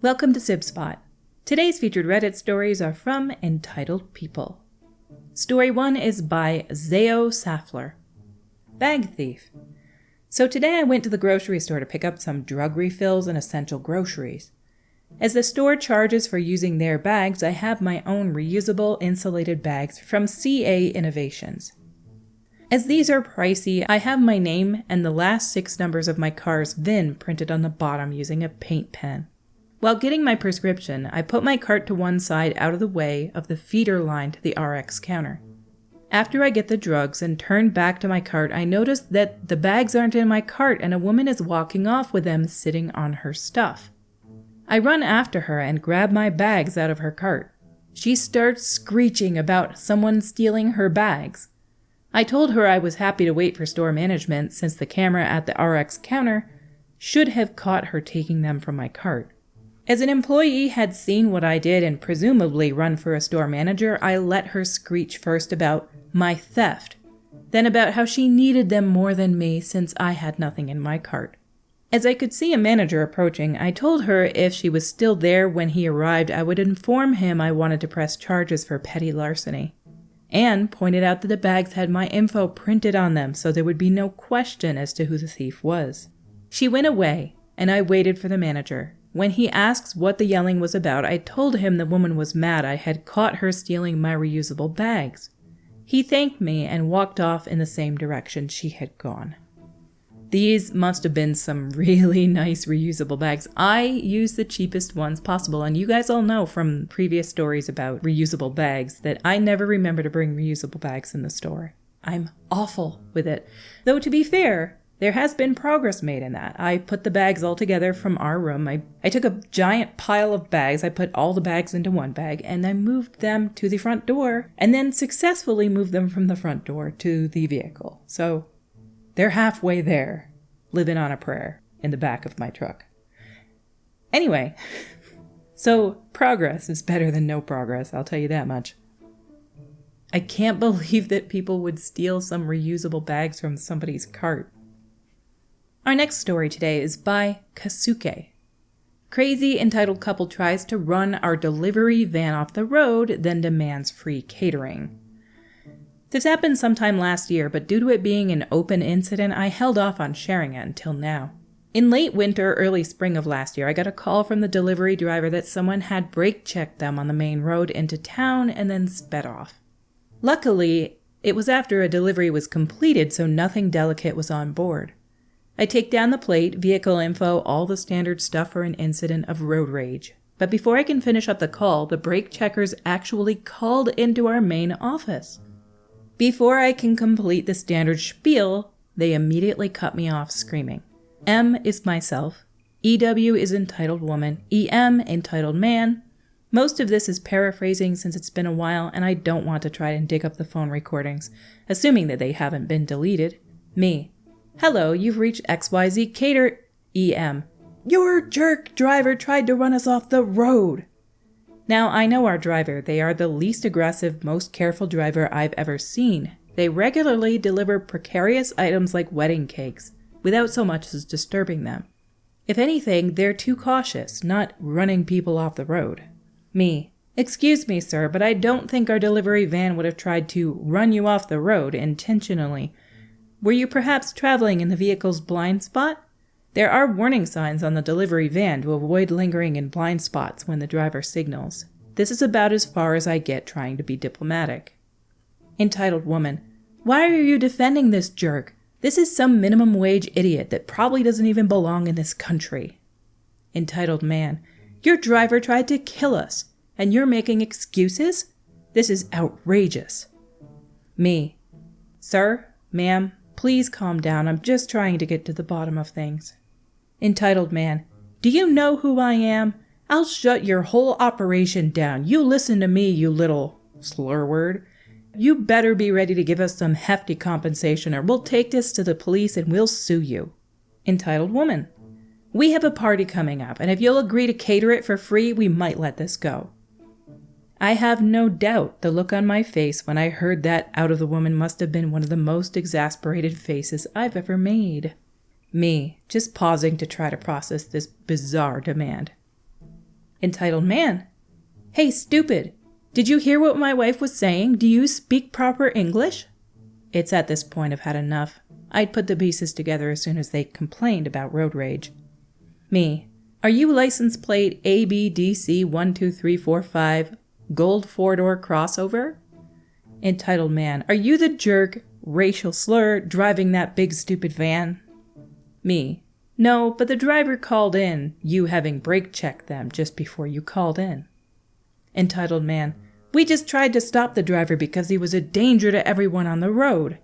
Welcome to Sib Spot. Today's featured Reddit stories are from Entitled People. Story 1 is by Zao Safler. Bag Thief. So today I went to the grocery store to pick up some drug refills and essential groceries. As the store charges for using their bags, I have my own reusable insulated bags from CA Innovations. As these are pricey, I have my name and the last 6 numbers of my car's VIN printed on the bottom using a paint pen. While getting my prescription, I put my cart to one side out of the way of the feeder line to the RX counter. After I get the drugs and turn back to my cart, I notice that the bags aren't in my cart and a woman is walking off with them sitting on her stuff. I run after her and grab my bags out of her cart. She starts screeching about someone stealing her bags. I told her I was happy to wait for store management since the camera at the RX counter should have caught her taking them from my cart. As an employee had seen what I did and presumably run for a store manager, I let her screech first about my theft, then about how she needed them more than me since I had nothing in my cart. As I could see a manager approaching, I told her if she was still there when he arrived, I would inform him I wanted to press charges for petty larceny, and pointed out that the bags had my info printed on them so there would be no question as to who the thief was. She went away, and I waited for the manager. When he asks what the yelling was about, I told him the woman was mad I had caught her stealing my reusable bags. He thanked me and walked off in the same direction she had gone. These must have been some really nice reusable bags. I use the cheapest ones possible, and you guys all know from previous stories about reusable bags that I never remember to bring reusable bags in the store. I'm awful with it. Though to be fair, there has been progress made in that. I put the bags all together from our room. I took a giant pile of bags. I put all the bags into one bag and I moved them to the front door and then successfully moved them from the front door to the vehicle. So they're halfway there, living on a prayer in the back of my truck. Anyway, so progress is better than no progress, I'll tell you that much. I can't believe that people would steal some reusable bags from somebody's cart. Our next story today is by Kasuke. Crazy entitled couple tries to run our delivery van off the road, then demands free catering. This happened sometime last year, but due to it being an open incident, I held off on sharing it until now. In late winter, early spring of last year, I got a call from the delivery driver that someone had brake checked them on the main road into town and then sped off. Luckily, it was after a delivery was completed, so nothing delicate was on board. I take down the plate, vehicle info, all the standard stuff for an incident of road rage. But before I can finish up the call, the brake checkers actually called into our main office. Before I can complete the standard spiel, they immediately cut me off screaming. M is myself, EW is entitled woman, EM entitled man. Most of this is paraphrasing since it's been a while and I don't want to try and dig up the phone recordings, assuming that they haven't been deleted. Me. Hello, you've reached XYZ Cater EM. Your jerk driver tried to run us off the road. Now, I know our driver. They are the least aggressive, most careful driver I've ever seen. They regularly deliver precarious items like wedding cakes, without so much as disturbing them. If anything, they're too cautious, not running people off the road. Me. Excuse me, sir, but I don't think our delivery van would have tried to run you off the road intentionally. Were you perhaps traveling in the vehicle's blind spot? There are warning signs on the delivery van to avoid lingering in blind spots when the driver signals. This is about as far as I get trying to be diplomatic. Entitled woman. Why are you defending this jerk? This is some minimum wage idiot that probably doesn't even belong in this country. Entitled man. Your driver tried to kill us, and you're making excuses? This is outrageous. Me. Sir, ma'am, please calm down. I'm just trying to get to the bottom of things. Entitled man. Do you know who I am? I'll shut your whole operation down. You listen to me, you little slur word. You better be ready to give us some hefty compensation or we'll take this to the police and we'll sue you. Entitled woman. We have a party coming up, and if you'll agree to cater it for free, we might let this go. I have no doubt the look on my face when I heard that out of the woman must have been one of the most exasperated faces I've ever made. Me, just pausing to try to process this bizarre demand. Entitled man. Hey, stupid! Did you hear what my wife was saying? Do you speak proper English? It's at this point I've had enough. I'd put the pieces together as soon as they complained about road rage. Me. Are you license plate ABDC12345 gold 4-door crossover? Entitled man. Are you the jerk, racial slur, driving that big stupid van? Me. No, but the driver called in, you having brake checked them just before you called in. Entitled man. We just tried to stop the driver because he was a danger to everyone on the road.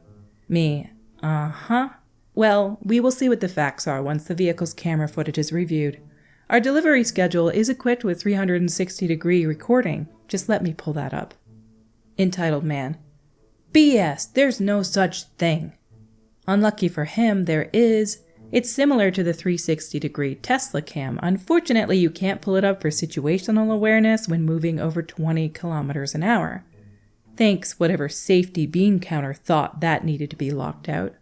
Me. Uh-huh. Well, we will see what the facts are once the vehicle's camera footage is reviewed. Our delivery schedule is equipped with 360-degree recording. Just let me pull that up. Entitled man. BS, there's no such thing. Unlucky for him, there is. It's similar to the 360-degree Tesla cam. Unfortunately, you can't pull it up for situational awareness when moving over 20 kilometers an hour. Thanks, whatever safety bean counter thought that needed to be locked out.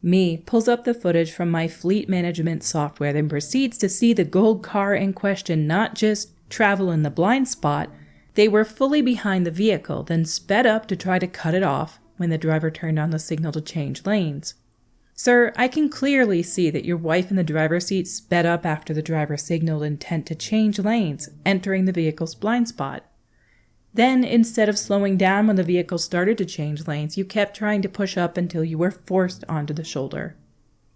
Me pulls up the footage from my fleet management software, then proceeds to see the gold car in question not just travel in the blind spot, they were fully behind the vehicle, then sped up to try to cut it off when the driver turned on the signal to change lanes. Sir, I can clearly see that your wife in the driver's seat sped up after the driver signaled intent to change lanes, entering the vehicle's blind spot. Then, instead of slowing down when the vehicle started to change lanes, you kept trying to push up until you were forced onto the shoulder.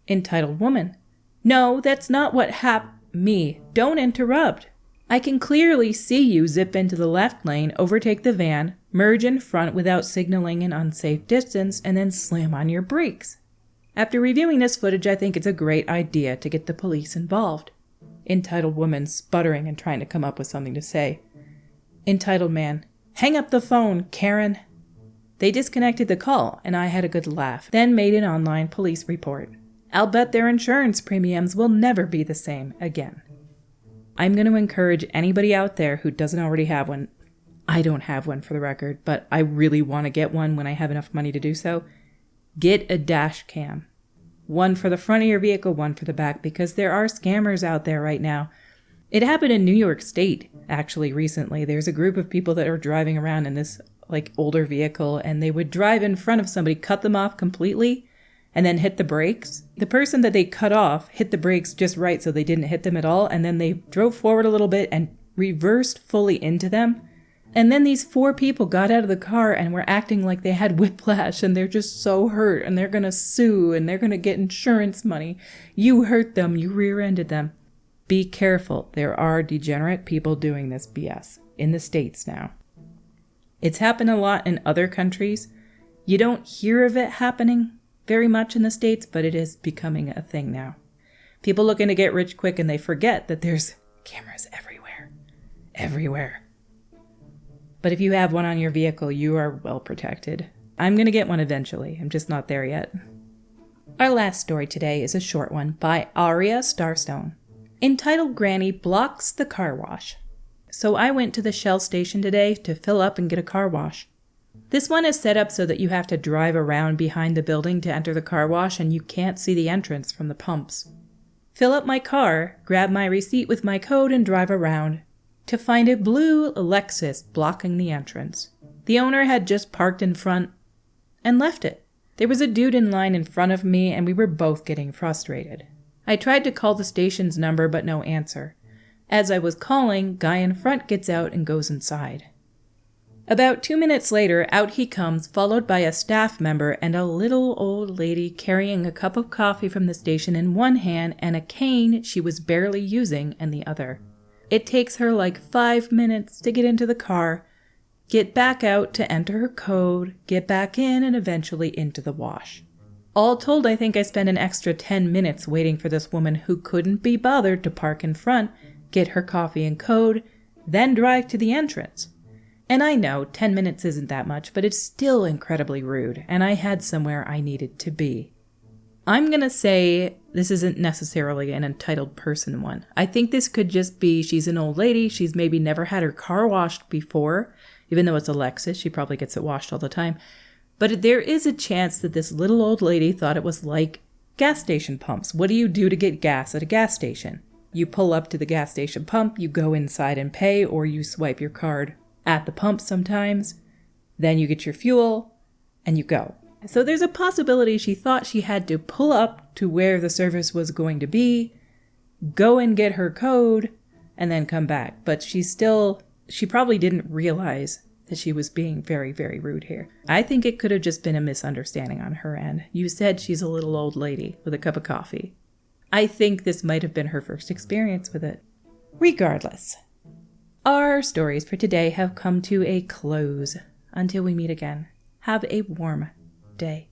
Entitled woman. No, that's not what Me. Don't interrupt. I can clearly see you zip into the left lane, overtake the van, merge in front without signaling an unsafe distance, and then slam on your brakes. After reviewing this footage, I think it's a great idea to get the police involved. Entitled woman sputtering and trying to come up with something to say. Entitled man. Hang up the phone, Karen. They disconnected the call, and I had a good laugh, then made an online police report. I'll bet their insurance premiums will never be the same again. I'm going to encourage anybody out there who doesn't already have one. I don't have one for the record, but I really want to get one when I have enough money to do so. Get a dash cam. One for the front of your vehicle, one for the back, because there are scammers out there right now. It happened in New York State, actually, recently. There's a group of people that are driving around in this, older vehicle, and they would drive in front of somebody, cut them off completely, and then hit the brakes. The person that they cut off hit the brakes just right so they didn't hit them at all, and then they drove forward a little bit and reversed fully into them. And then these 4 people got out of the car and were acting like they had whiplash and they're just so hurt and they're going to sue and they're going to get insurance money. You hurt them, you rear-ended them. Be careful. There are degenerate people doing this BS in the States now. It's happened a lot in other countries. You don't hear of it happening very much in the States, but it is becoming a thing now. People looking to get rich quick and they forget that there's cameras everywhere. Everywhere. But if you have one on your vehicle, you are well protected. I'm going to get one eventually. I'm just not there yet. Our last story today is a short one by Aria Starstone, entitled Granny Blocks the Car Wash. So I went to the Shell station today to fill up and get a car wash. This one is set up so that you have to drive around behind the building to enter the car wash and you can't see the entrance from the pumps. Fill up my car, grab my receipt with my code and drive around to find a blue Lexus blocking the entrance. The owner had just parked in front and left it. There was a dude in line in front of me and we were both getting frustrated. I tried to call the station's number but no answer. As I was calling, guy in front gets out and goes inside. About 2 minutes later, out he comes, followed by a staff member and a little old lady carrying a cup of coffee from the station in one hand and a cane she was barely using in the other. It takes her 5 minutes to get into the car, get back out to enter her code, get back in, and eventually into the wash. All told, I think I spent an extra 10 minutes waiting for this woman who couldn't be bothered to park in front, get her coffee and code, then drive to the entrance. And I know 10 minutes isn't that much, but it's still incredibly rude, and I had somewhere I needed to be. I'm going to say this isn't necessarily an entitled person one. I think this could just be she's an old lady. She's maybe never had her car washed before. Even though it's a Lexus, she probably gets it washed all the time. But there is a chance that this little old lady thought it was like gas station pumps. What do you do to get gas at a gas station? You pull up to the gas station pump, you go inside and pay, or you swipe your card at the pump sometimes. Then you get your fuel and you go. So there's a possibility she thought she had to pull up to where the service was going to be, go and get her code, and then come back. But she probably didn't realize that she was being very, very rude here. I think it could have just been a misunderstanding on her end. You said she's a little old lady with a cup of coffee. I think this might have been her first experience with it. Regardless, our stories for today have come to a close. Until we meet again, have a warm day.